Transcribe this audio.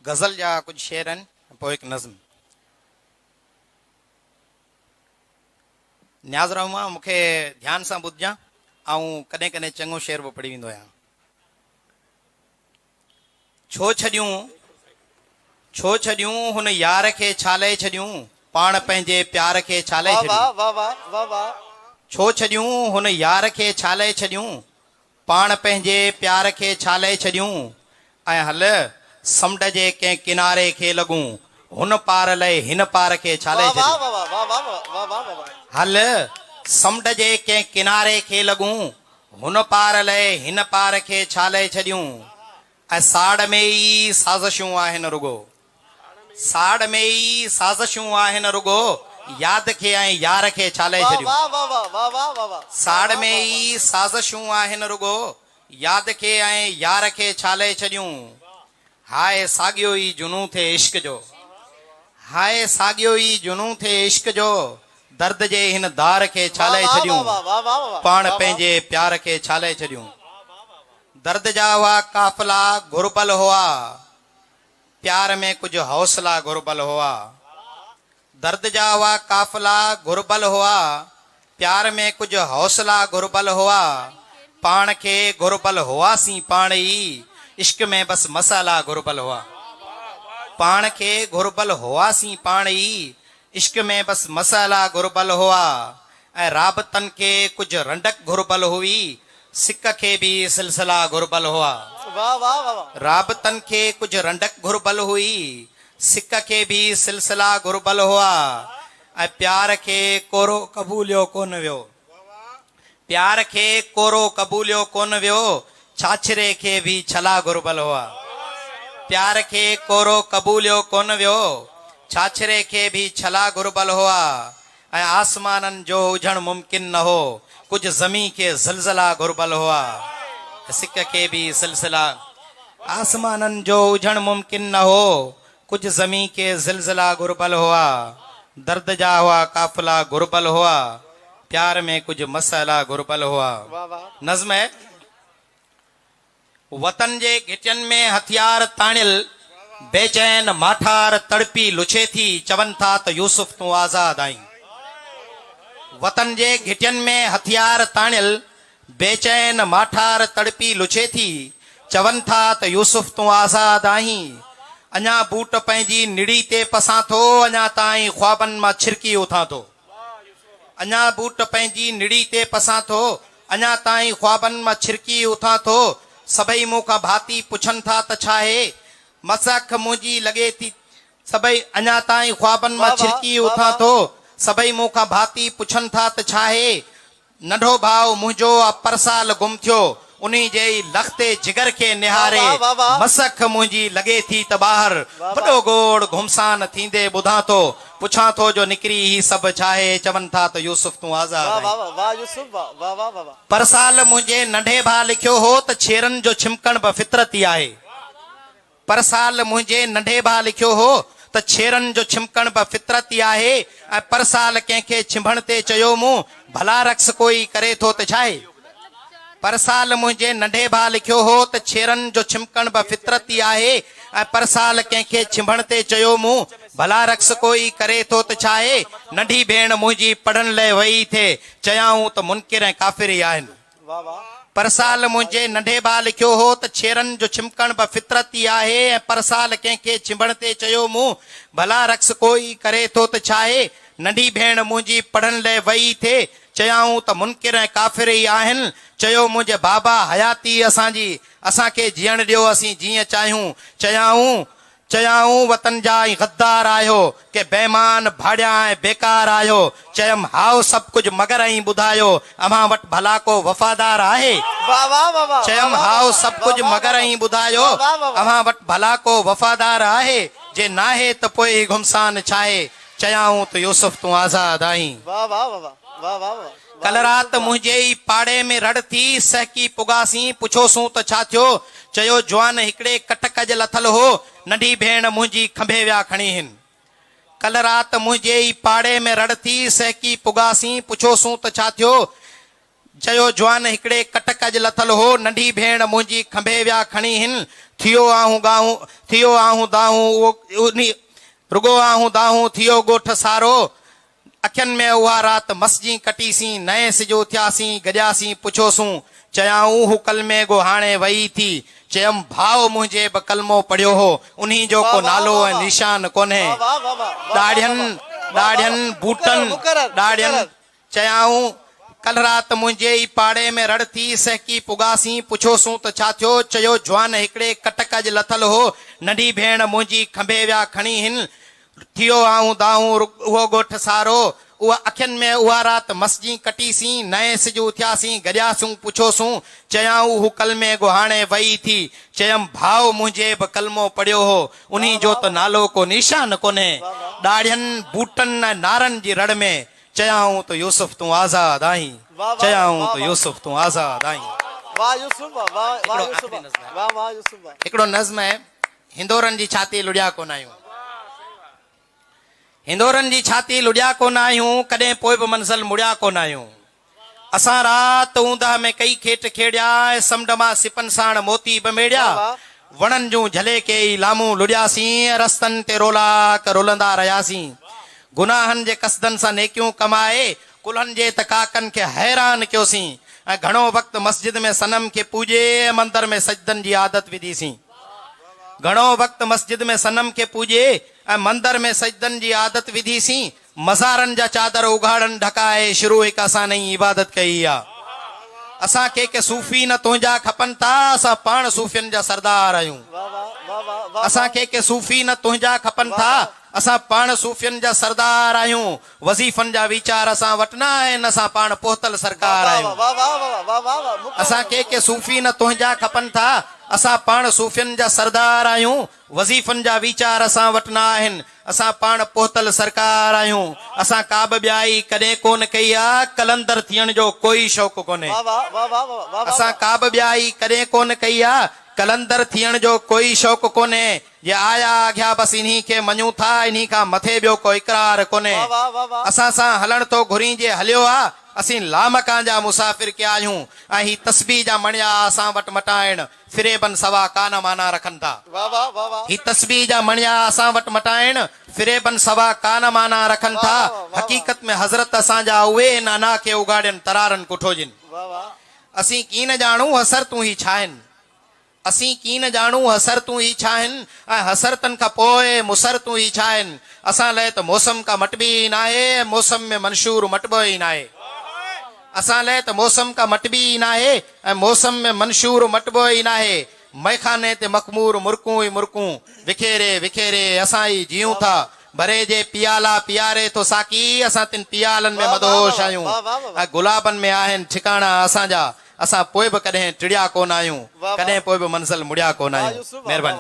गज़ल जा कुछ शेर आहिनि, पोइ हिकु नज़्म। न्याज़ रहमान मूंखे ध्यान सां ॿुधजां ऐं कॾहिं कॾहिं चङो शेर बि पढ़ी वेंदो आहियां। छो छॾियूं हुन यार खे छाले छॾियूं, पाण पंहिंजे प्यार खे छाले छॾियूं। छो छॾियूं हुन यार खे छाले छॾियूं, पाण पंहिंजे प्यार खे छाले छॾियूं। ऐं हल समुंड जे कंहिं किनारे खे लॻूं, हुन पार लहे हिन पार खे छाले छॾियूं। हल समुंड जे कंहिं किनारे खे लॻूं, हुन पार लहे हिन पार खे छाले छॾियूं। ऐं साड़ में ई साज़िशूं आहिनि रुगो, साड़ में ई साज़िशूं आहिनि रुगो, यादि खे ऐं यार खे छाले छॾियूं। साड़ में ई साज़िशूं आहिनि रुगो, यादि खे ऐं यार खे छाले छॾियूं। हाय साॻियो ई जुनून थे इश्क जो, हाय साॻियो ई जुनून थे इश्क जो, दर्द जे हिन दार खे छाले छॾियूं, पाण पंहिंजे प्यार खे छाले छॾियूं। दर्द जा हुआ काफ़िला घुरबल हुआ, प्यार में कुझु हौसला घुरबल हुआ। दर्द जा हुआ काफ़िला घुरबल हुआ, प्यार में कुझु हौसला घुरबल हुआ। पाण खे घुरबल हुआसीं पाण ई, इश्क में बस मसाला घुरबल हुआ। पाण खे घुरबल हुआसीं पाण ई, इश्क में बस मसाला घुरबल हुआ। ऐं राबतनि खे कुझु रंडक घुरबल हुई, सिक खे बि सिलसिला घुरबल हुआ। राबतनि खे कुझु रंडक घुरबल हुई, सिक खे बि सिलसिला घुरबल हुआ। ऐं प्यार खे कोरो क़बूलियो कोन वियो, प्यार खे कोरो क़बूलियो कोन वियो, छाछरे खे बि छला घुरबल हुआ। प्यार खे कोरो क़बूलियो कोन वियो, छाछरे खे बि छला घुरबल हुआ। ऐं आसमाननि जो हुजणु मुमकिन न हो, कुझु ज़मीन खे ज़लज़ला घुरबल हुआ। सिक खे बि सिलसिला, आसमाननि जो हुजणु मुमकिन न हो, कुझु ज़मीन खे ज़लज़ला घुरबल हुआ। दर्द जा हुआ काफ़िला घुरबल हुआ, प्यार में कुझु मसाला घुरबल हुआ। नज़्म है, वतन जे घिटियनि में हथियार ताणियल, बेचैन माठार तड़पी लुछे थी, चवनि था त यूसुफ तूं आज़ाद आई। वतन जे घिटियनि में हथियार ताणियल, बेचैन माठार तड़पी लुछे थी, चवनि था त यूसुफ तूं आज़ाद आहीं। अञा बूट पंहिंजी निड़ी ते पसां थो, अञा ताईं ख्वाबनि मां छिरकी उथां थो। अञा बूट पंहिंजी निड़ी ते पसां थो, अञा ताईं ख्वाबनि मां छिरकी उथां थो। सभई मूंखां भाती पुछनि था त छा आहे, मसख मुंहिंजी लॻे थी। सभई अञा ताईं ख्वाबनि मां छिरकी उथां थो, सभई मूंखां भाती पुछनि था त छा आहे। नंढो भाउ मुंहिंजो परसाल गुम थियो, उन्ही जे लखते जिगर खे निहारे, मसख मुंहिंजी लॻे थी त ॿाहिरि वॾो गोड़ घुमसान थींदे ॿुधां थो। पुछां थो जो निकिरी ही सभु छा आहे, चवनि था त यूसुफ तूं आज़ाद। परसाल मुंहिंजे नंढे भाउ लिखियो हो त छेरनि जो छिमकण बि फितरती आहे। परसाल मुंहिंजे नंढे भाउ लिखियो हो त छेरनि जो छिमकण बि फितरती आहे। ऐं परसाल कंहिंखे छिंभण ते चयो मूं, भला रक्स कोई करे थो त छा आहे। परसाल मुंहिंजे नंढे भाउ लिखियो हो त छेरनि जो छिमकण बि फितरती आहे। ऐं परसाल कंहिंखे छिंभण ते चयो मूं, भला रक्स कोई करे थो त छा आहे। नंढी भेण मुंहिंजी पढ़ण लाइ वई थे, चयाऊं त मुनकिर ऐं काफ़िर आहिनि। परसाल मुंहिंजे नंढे भाउ लिखियो हो त छेरनि जो छिमकण बि फितरती आहे। ऐं परसाल कंहिंखे छिंभण ते चयो मूं, भला रक्स कोई करे थो त छा आहे। नंढी भेण मुंहिंजी पढ़ण लाइ वई थे, चयाऊं त मुनकिर ऐं काफ़िर ई आहिनि। चयो मुंहिंजे बाबा हयाती असांजी, असांखे जीअण ॾियो असीं जीअं चाहियूं। चयाऊं वतन जा ई गद्दार आहियो, के बेमान भाड़िया ऐं बेकार आहियो। चयमि हाओ सभु कुझु मगर ऐं ॿुधायो, अव्हां वटि भला को वफ़ादार आहे। चयमि हाओ सभु कुझु मगर ऐं ॿुधायो, अव्हां वटि भला को वफ़ादार आहे। जे नाहे त पोइ घुमसान छा आहे, चयाऊं त यूसुफ तूं आज़ाद आहीं। कल रात मुंहिंजे ई पाड़े में रड़ थी, सहकी पुगासीं, पुछोसूं त छा थियो। चयो जवान हिकिड़े कटक जे लथल हो, नंढी भेण मुंहिंजी खंभे विया खणी हिन। कल रात मुंहिंजे ई पाड़े में रड़ थी, सहकी पुगासीं, पुछोसूं त छा थियो। चयो जवान हिकिड़े कटक ज लथल हो, नंढी भेण मुंहिंजी खंभे विया खणी हिन, थियो आहूं दाहूं रुगो आहूं दाहूं थियो ॻोठ सारो, अखियुनि में उहा राति मस्जी कटीसीं, नए सिजो थियासीं गॾियासीं पुछोसूं, चयाऊं हू कलमे गो हाणे वई थी, चयमि भाउ मुंहिंजे बि कलमो पढ़ियो हो, उन्ही जो को नालो ऐं निशान कोन्हे, ॾाढ़ियनि बूटनि ॾाढ़ियनि, चयाऊं कल रात मुंहिंजे ई पाड़े में रड़ थी, सहकी पुगासीं पुछोसूं त छा थियो, चयो जवान हिकिड़े कटक ज लथल हो, नंढी भेण मुंहिंजी खंभे विया खणी हिन, थियो आहूं दाहूं उहो ॻोठ सारो, उहा अखियुनि में उहा राति मस्जी कटीसीं, नए सिजू थियासीं गॾियासूं पुछोसूं, चयाऊं हू कलमे गो हाणे वई थी, चयमि भाउ मुंहिंजे बि कलमो पढ़ियो हो, उन्ही जो त नालो को निशान कोन्हे, ॾाढ़ियनि बूटनि ऐं नारनि जी रड़ में, चयाऊं तो यूसुफ तूं आज़ाद आहीं, चयाऊं तो यूसुफ तूं आज़ाद आहीं। हिकिड़ो नज़्म आहे, हिंदोरनि जी छाती लुॾिया कोन आहियूं, हिंदोरनि जी छाती लुॾिया कोन आहियूं, कॾहिं पोइ बि मंज़िल मुड़िया कोन आहियूं, असां राति ऊंदा में कई खेट खेड़िया, समुंड मां सिपन साण मोती बमेड़िया, वणनि जूं झले के ई लामूं लुॾियासीं, रस्तनि ते रोलाक रोलंदा रहियासीं, गुनाहनि जे कसदनि सां नेकियूं कमाए, कुल्हनि जे तकाकनि खे हैरान कयोसीं, ऐं घणो वक़्तु मस्जिद में सनम खे पूॼे, मंदर में सजदनि जी आदत विधीसीं, घणो वक़्तु मस्जिद में सनम खे पूॼे ऐं मंदर में सजदनि जी आदत विधीसीं, मज़ारनि जा चादर उघाड़नि ढकाए शुरू हिकु असां नई इबादत कई आहे, असांखे के सूफ़ी न तुंहिंजा खपनि था, असां पाण सूफ़ियुनि जा सरदार आहियूं, असांखे के सूफ़ी न तुंहिंजा खपनि था, असां पाण सूफ़ियुनि जा सरदार आहियूं, वज़ीफ़नि जा वीचार असां वटि न आहिनि, असां पाण पोहतल सरकार आहियूं, असांखे के सूफ़ी न तुंहिंजा खपनि था, असां पाण सूफ़ियुनि जा सरदार आहियूं, वज़ीफ़नि जा वीचार असां वटि न आहिनि, असां पाण पोहतल सरकार आहियूं, असां का बि ॿियाई कॾहिं कोन कई आहे, कलंदर थियण जो कोई शौक़ु कोन्हे, असां का बि ॿियाई कॾहिं कोन कई आहे, कलंदर थियण जो कोई शौक़ु कोन्हे, ये आया आॻिया बसि इन्ही खे मञूं था, इन्ही खां मथे ॿियो को इक़रार कोन्हे, असां सां हलण तो घुरी जे हलियो आहे, असीं लामकां जा मुसाफ़िर कया आहियूं, ऐं ही तस्बीह जा मणिया असां वटि मटाइण फिरेबन सवा कान माना रखनि था, ही तस्बीह जा मणिया असां वटि मटाइण फिरेबन सवा कान माना रखनि था, हक़ीक़त में हज़रत असांजा उहे नाना खे उगाड़नि तरारनि कुठोजिन, असीं कीअं न ॼाणूं हसर तूं ही छा आहिनि, असीं कीअं न ॼाणूं हसर तूं ही छा आहिनि, ऐं हसरतनि खां पोइ मुसर तूं ही छा आहिनि, असां लाइ त मौसम का मटबी ई न आहे, मौसम में मंशूर मटबो ई न आहे, असां लाइ त मौसम का मटबी ई न आहे, ऐं मौसम में मंशूर मटबो ई न आहे, मैखाने ते मखमूर मुर्कूं ई मुर्कूं, विखेरे विखेरे असां ई जियूं था, भरे जे पियाला पियारे तो साकी, असां तिन पियालनि में मदहोश आहियूं, ऐं गुलाबनि में आहिनि ठिकाणा असांजा, असां पोइ बि कॾहिं टिड़िया कोन आहियूं, कॾहिं पोइ बि मंज़िल मुड़िया कोन आहियूं, महिरबानी।